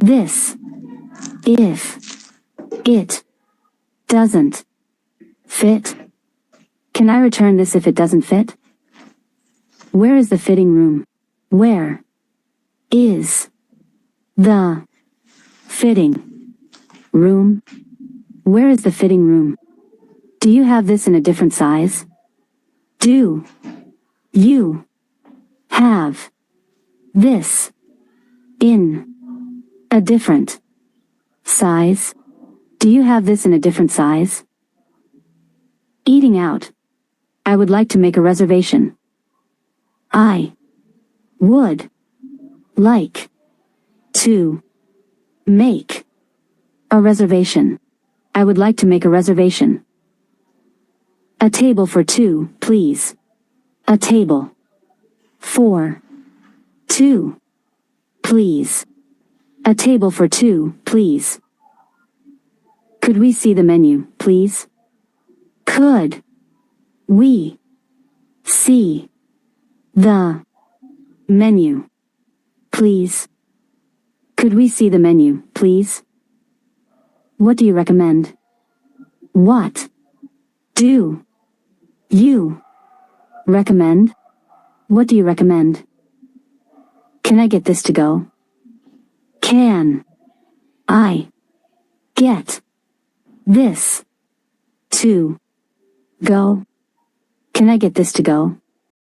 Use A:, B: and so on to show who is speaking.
A: this if it doesn't fit? Can I return this if it doesn't fit? Where is the fitting room? Where is the fitting room? Where is the fitting room? Do you have this in a different size? Do you have this in a different size? Do you have this in a different size? Eating out. I would like to make a reservation. I would like to make a reservation. I would like to make a reservation. A table for two, please. A table for two, please. A table for two, please. Could we see the menu, please? Could we see the menu, please? Could we see the menu, please? What do you recommend? What do you recommend? What do you recommend? Can I get this to go? Can I get this to go? Can I get this to go?